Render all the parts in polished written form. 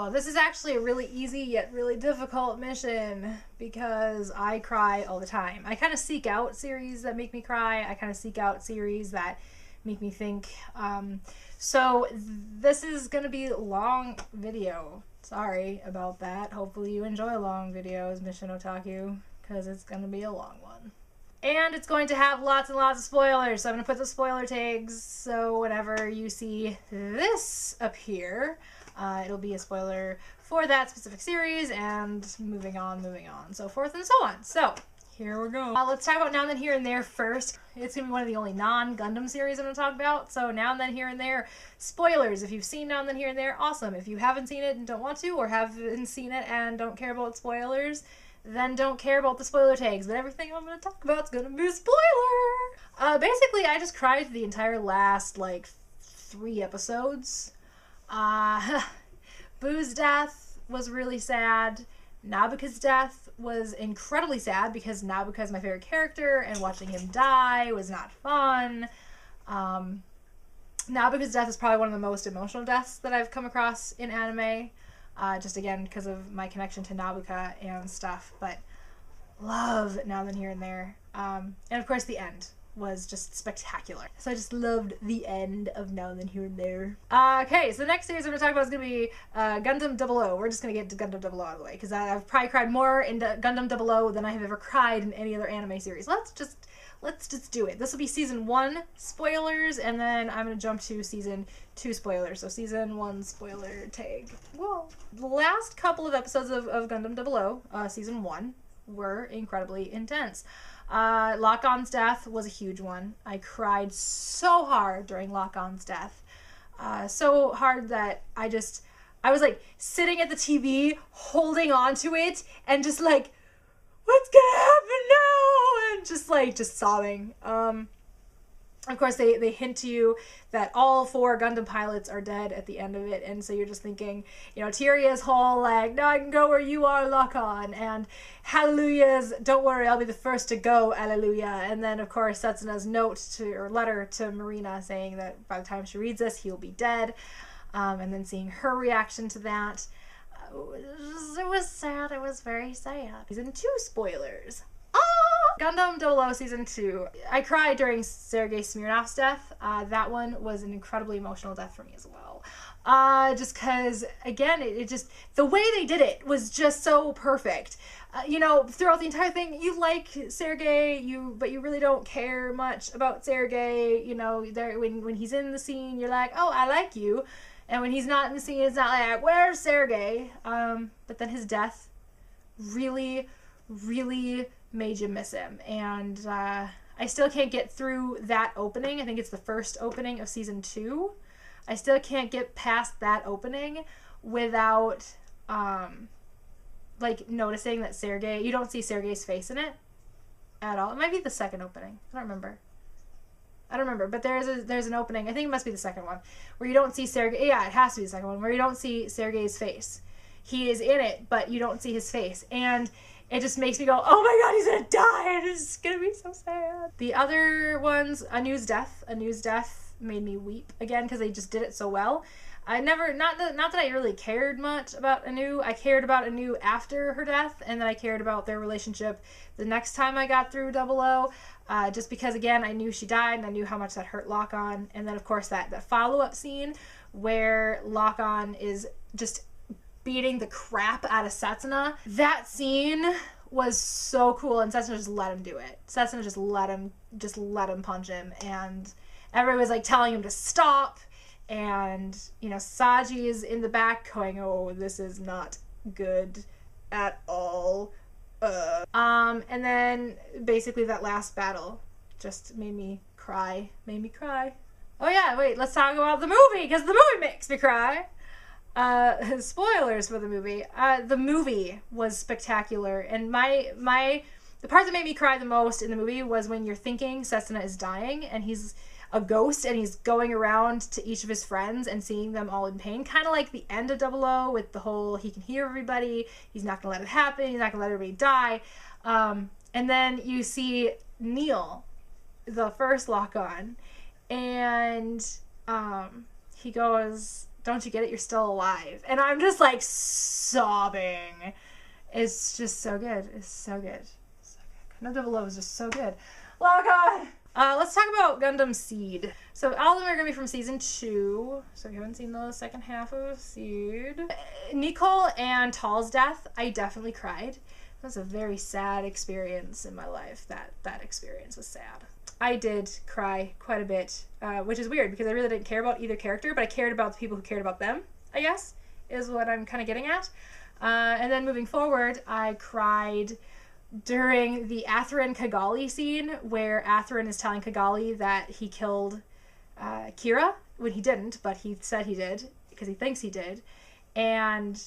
Oh, this is actually a really easy yet really difficult mission because I cry all the time. I kind of seek out series that make me cry. I kind of seek out series that make me think. So this is going to be a long video. Sorry about that. Hopefully you enjoy long videos, Mission Otaku, because it's going to be a long one. And it's going to have lots and lots of spoilers, so I'm going to put the spoiler tags, so whenever you see this appear, it'll be a spoiler for that specific series, and moving on, so forth and so on. So, here we go. Let's talk about Now and Then Here and There first. It's going to be one of the only non-Gundam series I'm going to talk about, so Now and Then Here and There, spoilers. If you've seen Now and Then Here and There, awesome. If you haven't seen it and don't want to, or haven't seen it and don't care about spoilers, then don't care about the spoiler tags, but everything I'm going to talk about is going to be a spoiler! Basically, I just cried the entire last, 3 episodes. Boo's death was really sad. Nabuka's death was incredibly sad because Nabuka's my favorite character, and watching him die was not fun. Nabuka's death is probably one of the most emotional deaths that I've come across in anime. Just again because of my connection to Nabuka and stuff, but love Now and Then Here and There. And of course the end was just spectacular. So I just loved the end of Now and Then Here and There. Okay, so the next series we're going to talk about is going to be Gundam 00. We're just going to get to Gundam 00 out of the way, because I've probably cried more in Gundam 00 than I have ever cried in any other anime series. Let's just do it. This will be season 1 spoilers, and then I'm going to jump to season 2 spoilers. So season 1 spoiler tag. Whoa. The last couple of episodes of Gundam 00, season 1, were incredibly intense. Lock-On's death was a huge one. I cried so hard during Lock-On's death. So hard that I was sitting at the TV holding on to it and just what's gonna happen now? And just sobbing. Of course, they hint to you that all 4 Gundam pilots are dead at the end of it, and so you're just thinking, Tyria's whole, no, I can go where you are, Lock-On, and Hallelujah's, don't worry, I'll be the first to go, Hallelujah, and then, of course, Setsuna's letter to Marina saying that by the time she reads this, he'll be dead, and then seeing her reaction to that. It was sad. It was very sad. Season 2 spoilers. Gundam 00 Season 2. I cried during Sergei Smirnov's death. That one was an incredibly emotional death for me as well. Just because, again, it just, the way they did it was just so perfect. Throughout the entire thing, you like Sergei, but you really don't care much about Sergei. When he's in the scene, you're like, oh, I like you. And when he's not in the scene, it's not like, where's Sergei? But then his death really, really made you miss him. And I still can't get through that opening. I think it's the first opening of season 2. I still can't get past that opening without noticing that Sergei, you don't see Sergei's face in it at all. It might be the second opening. I don't remember, but there's an opening, I think it must be the second one, where you don't see Sergei. Yeah, it has to be the second one, where you don't see Sergei's face. He is in it, but you don't see his face. And it just makes me go, oh my god, he's gonna die, and it's gonna be so sad. The other ones, Anu's death made me weep again, because they just did it so well. I never, not that I really cared much about Anu. I cared about Anu after her death, and then I cared about their relationship the next time I got through 00. Just because, again, I knew she died, and I knew how much that hurt Lock-On. And then, of course, that follow-up scene where Lock-On is just beating the crap out of Setsuna. That scene was so cool, and Setsuna just let him do it. Setsuna just let him punch him, and everybody was telling him to stop. And, Saji is in the back going, oh, this is not good at all. And then basically that last battle just made me cry. Oh yeah, wait, let's talk about the movie, because the movie makes me cry. Spoilers for the movie. The movie was spectacular, and the part that made me cry the most in the movie was when you're thinking Setsuna is dying, and he's a ghost, and he's going around to each of his friends and seeing them all in pain, kind of like the end of 00 with the whole, he can hear everybody, he's not gonna let it happen, he's not gonna let everybody die. And then you see Neil, the first Lock-On, and he goes don't you get it? You're still alive. And I'm just like sobbing. It's just so good. It's so good. So good. Gundam 00 is just so good. Oh god. Let's talk about Gundam Seed. So all of them are going to be from season 2. So if you haven't seen the second half of Seed. Nicole and Tall's death, I definitely cried. It was a very sad experience in my life. That experience was sad. I did cry quite a bit, which is weird because I really didn't care about either character, but I cared about the people who cared about them, I guess, is what I'm kind of getting at. And then moving forward, I cried during the Athrun Kigali scene where Athrun is telling Kigali that he killed Kira when he didn't, but he said he did because he thinks he did. And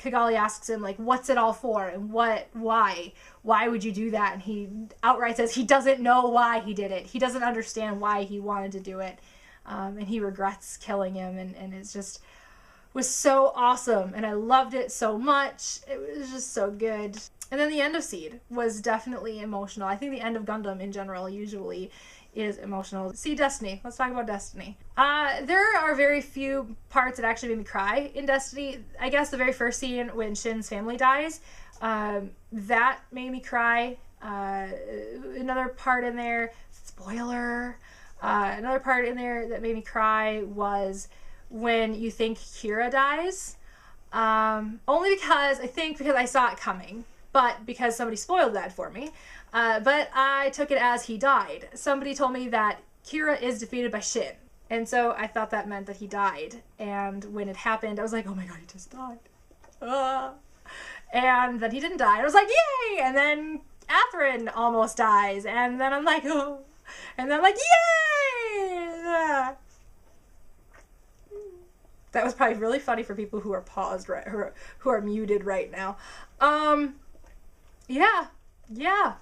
Kigali asks him, like, what's it all for? And why would you do that? And he outright says he doesn't know why he did it. He doesn't understand why he wanted to do it. And he regrets killing him. And it's just was so awesome. And I loved it so much. It was just so good. And then the end of Seed was definitely emotional. I think the end of Gundam in general usually is emotional. See Destiny. Let's talk about Destiny. There are very few parts that actually made me cry in Destiny. I guess the very first scene when Shin's family dies, that made me cry. Another part in there, spoiler, another part in there that made me cry was when you think Kira dies. Only because I saw it coming. But because somebody spoiled that for me. But I took it as he died. Somebody told me that Kira is defeated by Shin. And so I thought that meant that he died. And when it happened, I was like, oh my god, he just died. And then he didn't die. I was like, yay! And then Athrun almost dies. And then I'm like, oh. And then I'm like, yay! That was probably really funny for people who are paused, right? Who are muted right now. Yeah,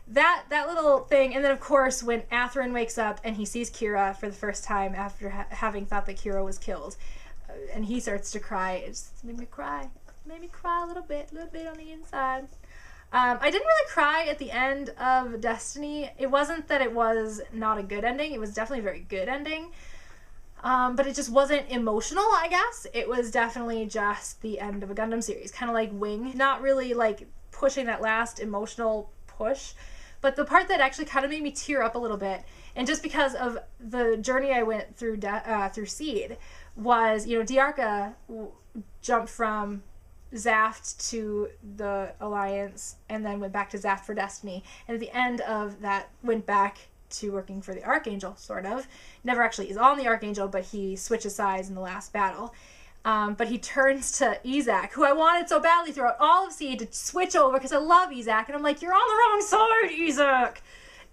that little thing. And then of course when Athrun wakes up and he sees Kira for the first time after having thought that Kira was killed, and he starts to cry, it just made me cry a little bit on the inside. I didn't really cry at the end of Destiny. It wasn't that it was not a good ending, it was definitely a very good ending. But it just wasn't emotional, I guess. It was definitely just the end of a Gundam series, kind of like Wing. Not really like pushing that last emotional push, but the part that actually kind of made me tear up a little bit, and just because of the journey I went through through Seed, was, you know, Diarca jumped from Zaft to the Alliance and then went back to Zaft for Destiny, and at the end of that went back to working for the Archangel, sort of. Never actually is on the Archangel, but he switches sides in the last battle. But he turns to Izak, who I wanted so badly throughout all of Seed to switch over because I love Izak, and I'm like, you're on the wrong side, Izak!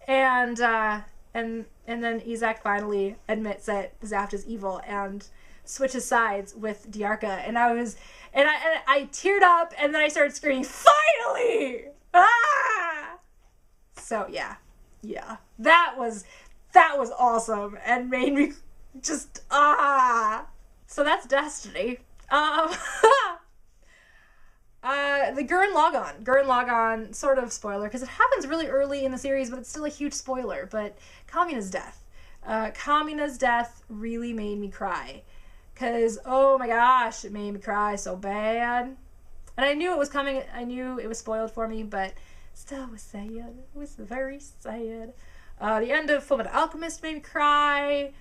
And then Izak finally admits that Zaft is evil and switches sides with Diarca, and I teared up, and then I started screaming, finally! Ah! So yeah, that was awesome and made me just So that's Destiny. The Gurren Lagann, sort of spoiler, because it happens really early in the series, but it's still a huge spoiler. But Kamina's death. Kamina's death really made me cry. Because, oh my gosh, it made me cry so bad. And I knew it was coming, I knew it was spoiled for me, but still it was sad. It was very sad. The end of Fullmetal Alchemist made me cry.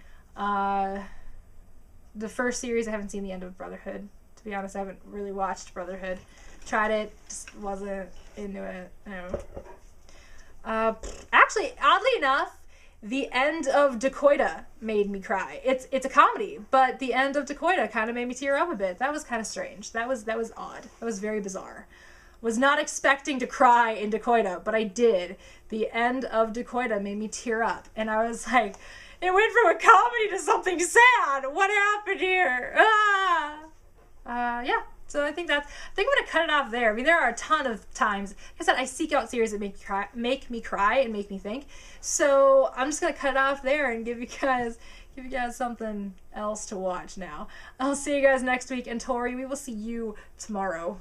The first series, I haven't seen the end of Brotherhood. To be honest, I haven't really watched Brotherhood. Tried it, just wasn't into it. Actually, oddly enough, the end of Dakoita made me cry. It's a comedy, but the end of Dakoita kind of made me tear up a bit. That was kind of strange. That was odd. That was very bizarre. Was not expecting to cry in Dakoita, but I did. The end of Dakoita made me tear up, and I was like, it went from a comedy to something sad. What happened here? Yeah. So I think I'm gonna cut it off there. I mean, there are a ton of times, like I said, I seek out series that make me cry and make me think. So I'm just gonna cut it off there and give you guys something else to watch now. I'll see you guys next week, and Tori, we will see you tomorrow.